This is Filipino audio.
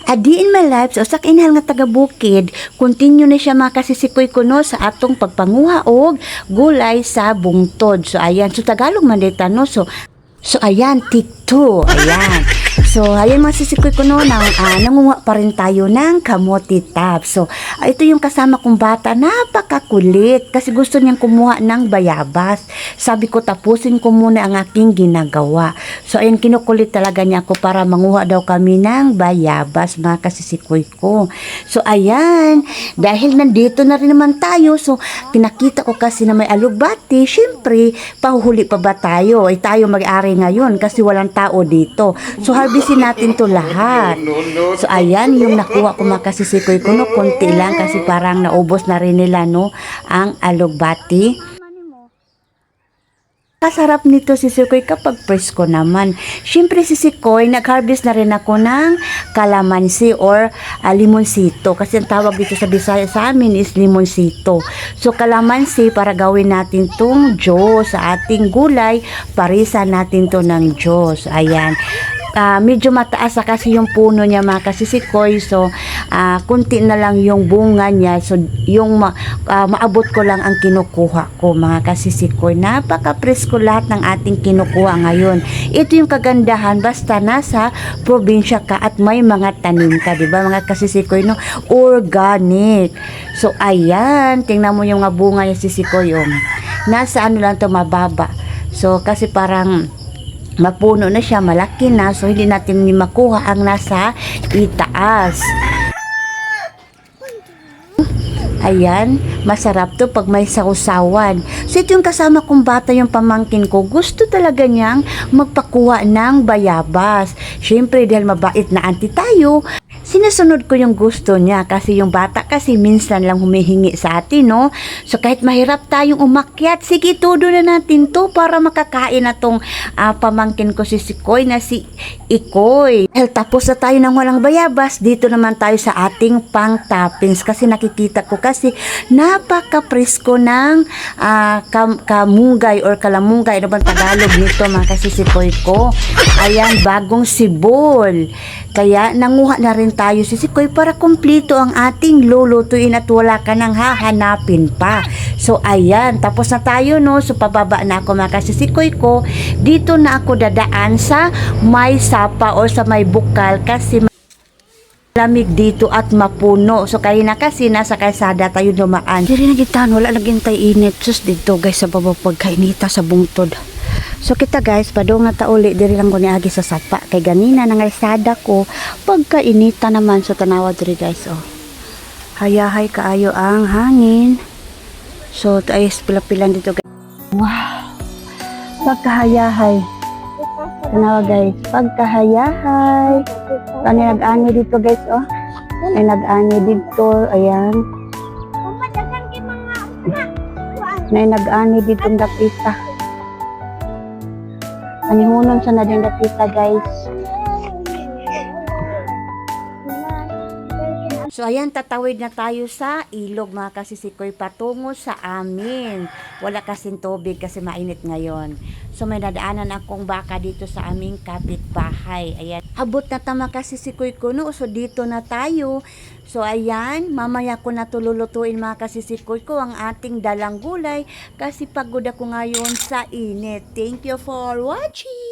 Adi in my life, so sak inhal nga taga Bukid, continue na siya makasisikoy kuno sa atong pagpanguha og gulay sa bungtod. So ayan, so Tagalog man dito no. So ayan, tikto. Ayan. So, ayan mga sisikoy ko no, nangunguha pa rin tayo ng kamote tab. So, ito yung kasama kong bata, napakakulit kasi gusto niyang kumuha ng bayabas. Sabi ko, tapusin ko muna ang aking ginagawa. So, ayan, kinukulit talaga niya ako para manguha daw kami ng bayabas, mga kasisikoy ko. So, ayan, dahil nandito na rin naman tayo, so, pinakita ko kasi na may alugbati, syempre, pahuhuli pa ba tayo? Ay, tayo mag-ari ngayon kasi walang tao dito. So, harvestin natin to lahat. So, ayan, yung nakuha ko mga kasisikoy ko, no, konti lang kasi parang naubos na rin nila, no, ang alugbati. Kasarap nito sisikoy kapag presko naman. Siyempre sisikoy, nag-harvest na rin ako ng kalamansi or limonsito. Kasi ang tawag dito sa Bisaya sa amin is limonsito. So kalamansi para gawin natin tong Diyos sa ating gulay. Parisa natin to ng Diyos. Ayan. Medyo mataas kasi yung puno niya mga kasisikoy. So, kunti na lang yung bunga niya. So, yung maabot ko lang ang kinukuha ko mga kasisikoy. Napaka-presko lahat ng ating kinukuha ngayon. Ito yung kagandahan basta nasa probinsya ka at may mga tanim ka. Diba mga kasisikoy, no? Organic. So, ayan. Tingnan mo yung bunga niya sisikoy. Nasa ano lang to mababa. So, kasi parang mapuno na siya, malaki na, so hindi natin makuha ang nasa itaas. Ayan, masarap to pag may sausawan. So ito yung kasama kong bata, yung pamangkin ko, gusto talaga niyang magpakuha ng bayabas. Syempre dahil mabait na auntie tayo, sinusunod ko yung gusto niya kasi yung bata kasi minsan lang humihingi sa atin, no? So kahit mahirap tayong umakyat, sige todo na natin to para makakain na tong pamangkin ko si Sikoy na si Ikoy. Dahil tapos na tayo ng walang bayabas, dito naman tayo sa ating pang toppings kasi nakikita ko kasi napaka-presko ng kamunggay or kalamungay, ano bang Tagalog nito mga kasisikoy ko. Ayan, bagong sibol. Kaya nanguha na rin tayo sisikoy para kumplito ang ating lulutuin at wala ka nang hahanapin pa. So ayan, tapos na tayo, no. So pababa na ako mga kasisikoy ko. Dito na ako dadaan sa may sapa o sa may bukal kasi lamig dito at mapuno. So kaya na kasi nasa kalsada tayo dumaan. Diri na gitan, wala nagintay init. Sus dito guys sa baba pagkainita sa bungtod. So kita guys, padong na tauli diri lang ko niagi sa sapa kay ganina nang kalsada ko pagkainita naman. So tanawa diri guys, hayahay kaayo ang hangin. So tayo pila-pilan dito guys. Wow, pagkahayahay. Tanawa guys, pagkahayahay. Ano nag-ani dito guys, ay nag-ani dito, ayan. May nag-ani dito ng dapita. Anihunon sa na din dapita guys. So ayan, tatawid na tayo sa ilog mga kasisikoy patungo sa amin. Wala kasing tubig kasi mainit ngayon. So may nadaanan akong baka dito sa aming kapitbahay. Ayan, abot na tama kasisikoy ko, no? So dito na tayo. So ayan, mamaya ko na tululutuin mga kasisikoy ko ang ating dalang gulay kasi pagod ako ngayon sa init. Thank you for watching!